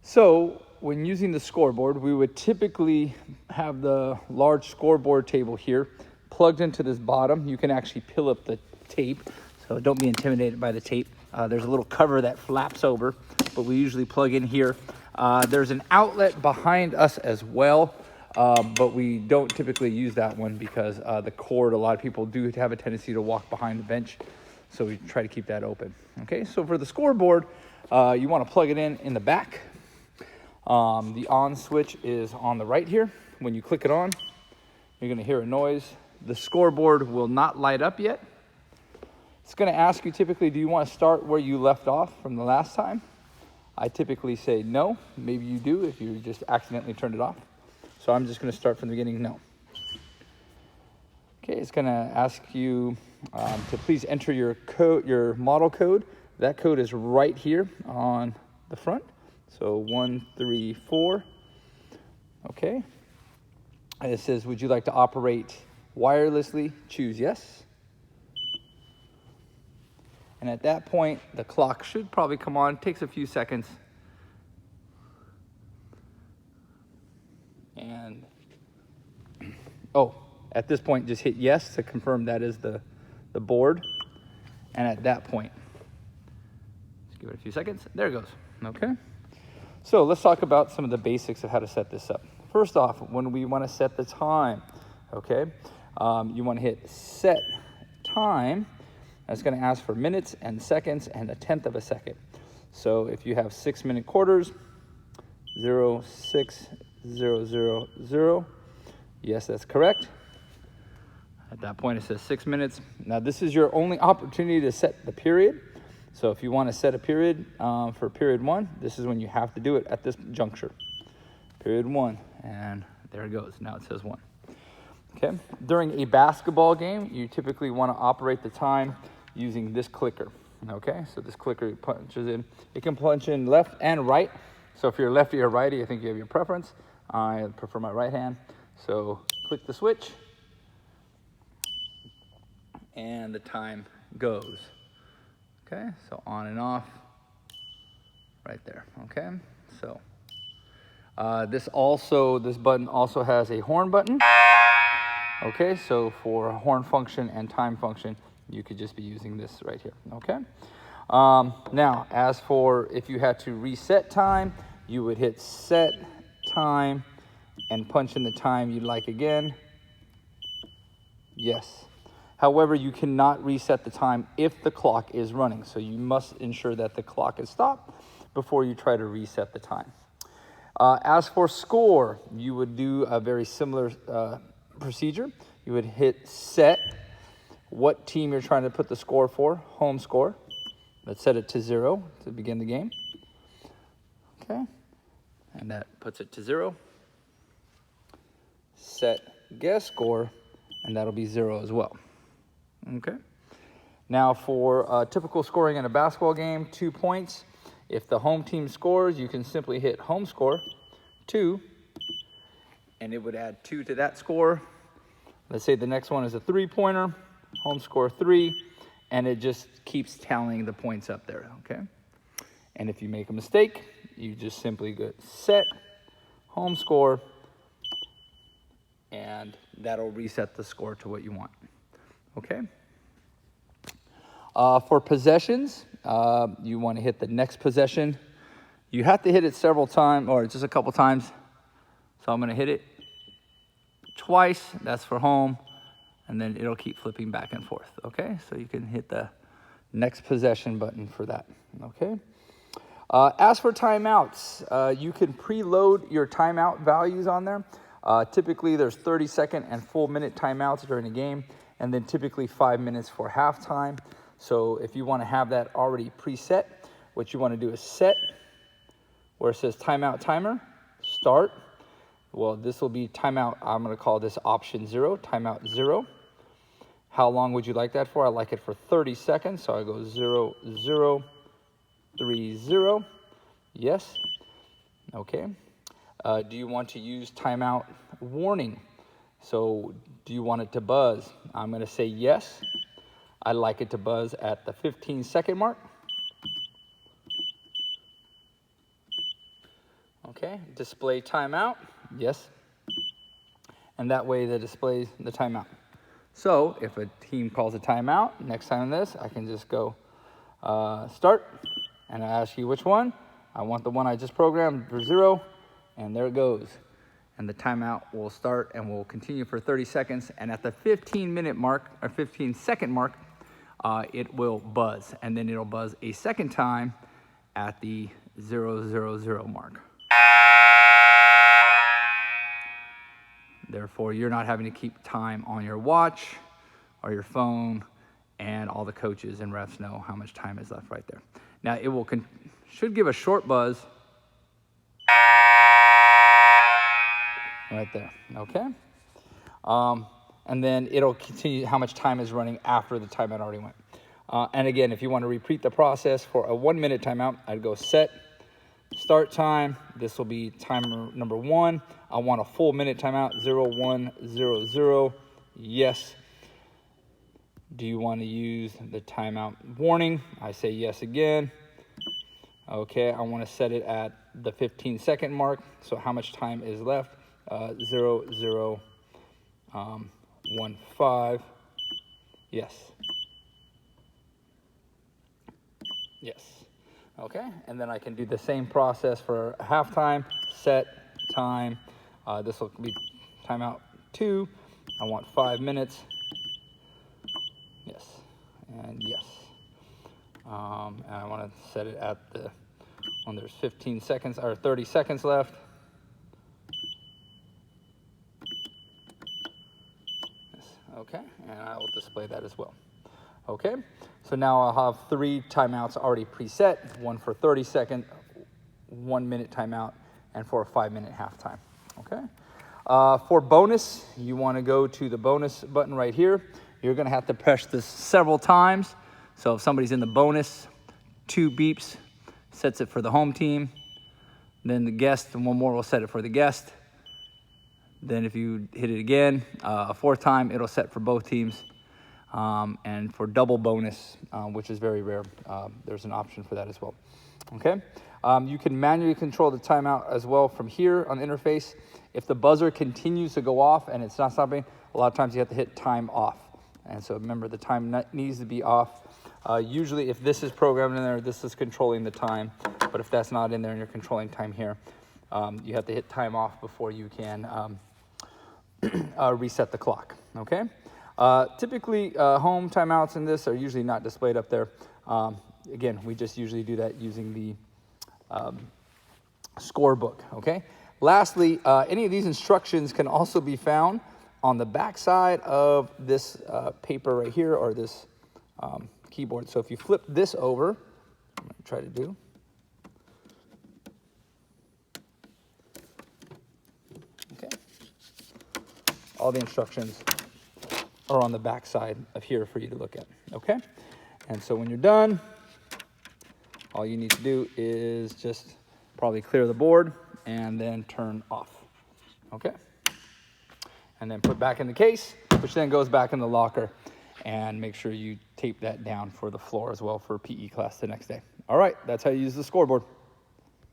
So when using the scoreboard, we would typically have the large scoreboard table here plugged into this bottom. You can actually peel up the tape, so don't be intimidated by the tape. There's a little cover that flaps over, but we usually plug in here. There's an outlet behind us as well, but we don't typically use that one because the cord, a lot of people do have a tendency to walk behind the bench, so we try to keep that open. Okay, so for the scoreboard, you want to plug it in the back. The on switch is on the right here. When you click it on, you're going to hear a noise. The scoreboard will not light up yet. It's going to ask you typically, do you want to start where you left off from the last time? I typically say no. Maybe you do if you just accidentally turned it off. So I'm just going to start from the beginning, no. Okay, it's going to ask you to please enter your code, your model code. That code is right here on the front. So 134. Okay. And it says, would you like to operate wirelessly? Choose yes. And at that point, the clock should probably come on. It takes a few seconds. And, oh, at this point, just hit yes to confirm that is the board. And at that point, just give it a few seconds. There it goes. Okay. So let's talk about some of the basics of how to set this up. First off, when we want to set the time, okay, you want to hit set time. That's going to ask for minutes and seconds and 1/10 of a second. So if you have 6-minute quarters, 0, 6, 0, 0, 0. Yes, that's correct. At that point, it says 6 minutes. Now, this is your only opportunity to set the period. So if you want to set a period for period 1, this is when you have to do it at this juncture. Period 1, and there it goes. Now it says 1. Okay. During a basketball game, you typically want to operate the time using this clicker. Okay, so this clicker punches in. It can punch in left and right. So if you're lefty or righty, I think you have your preference. I prefer my right hand. So click the switch, and the time goes. Okay, so on and off, right there. Okay, so this button also has a horn button. Okay, so for horn function and time function, you could just be using this right here. Okay. Now, as for if you had to reset time, you would hit set time and punch in the time you'd like again. Yes. However, you cannot reset the time if the clock is running. So you must ensure that the clock is stopped before you try to reset the time. As for score, you would do a very similar procedure. You would hit set, what team you're trying to put the score for, home score. Let's set it to 0 to begin the game. Okay, and that puts it to 0. Set guess score, and that'll be 0 as well. Okay. Now for typical scoring in a basketball game, 2 points. If the home team scores, you can simply hit home score, 2, and it would add 2 to that score. Let's say the next one is a 3-pointer, home score 3, and it just keeps tallying the points up there, okay? And if you make a mistake, you just simply go set, home score, and that'll reset the score to what you want, okay? For possessions, you want to hit the next possession. You have to hit it several times, or just a couple times. So I'm going to hit it twice. That's for home. And then it'll keep flipping back and forth. Okay, so you can hit the next possession button for that. Okay. As for timeouts, you can preload your timeout values on there. Typically, there's 30-second and full-minute timeouts during a game, and then typically 5 minutes for halftime. So if you want to have that already preset, what you want to do is set where it says timeout timer, start. Well, this will be timeout. I'm going to call this option 0, timeout 0. How long would you like that for? I like it for 30 seconds. So I go 0, 0, 3, 0. Yes. Okay. Do you want to use timeout warning? So do you want it to buzz? I'm going to say yes. I like it to buzz at the 15-second mark. Okay, display timeout, yes. And that way that displays the timeout. So if a team calls a timeout, next time this, I can just go start, and I ask you which one. I want the one I just programmed for 0, and there it goes. And the timeout will start and will continue for 30 seconds. And at the 15-minute mark, or 15-second mark, it will buzz. And then it'll buzz a second time at the 000 mark. Therefore, you're not having to keep time on your watch or your phone, and all the coaches and refs know how much time is left right there. Now, it will should give a short buzz right there, okay? And then it'll continue how much time is running after the timeout already went. And again, if you want to repeat the process for a 1-minute timeout, I'd go set, start time. This will be timer number 1. I want a full minute timeout, 0100, yes. Do you want to use the timeout warning? I say yes again. Okay, I want to set it at the 15-second mark. So how much time is left? 0015, yes. Yes. Okay, and then I can do the same process for halftime, set, time. This will be timeout 2. I want 5 minutes. Yes, and yes. And I want to set it at when there's 15 seconds or 30 seconds left. Yes, okay, and I will display that as well. Okay, so now I'll have 3 timeouts already preset, one for 30 seconds, 1 minute timeout, and for a 5-minute halftime, okay? For bonus, you wanna go to the bonus button right here. You're gonna have to press this several times. So if somebody's in the bonus, 2 beeps, sets it for the home team. Then the guest, and 1 more will set it for the guest. Then if you hit it again, a 4th time, it'll set for both teams. And for double bonus, which is very rare, there's an option for that as well. Okay, you can manually control the timeout as well from here on the interface. If the buzzer continues to go off and it's not stopping, a lot of times you have to hit time off. And so remember, the time needs to be off. Usually if this is programmed in there, this is controlling the time. But if that's not in there and you're controlling time here, you have to hit time off before you can reset the clock, okay? Typically, home timeouts in this are usually not displayed up there. Again, we just usually do that using the scorebook, okay? Lastly, any of these instructions can also be found on the back side of this paper right here, or this keyboard. So if you flip this over, I'm going to try to do. Okay. All the instructions are on the back side of here for you to look at, okay? And so when you're done, all you need to do is just probably clear the board and then turn off, okay? And then put back in the case, which then goes back in the locker, and make sure you tape that down for the floor as well for PE class the next day. All right, that's how you use the scoreboard.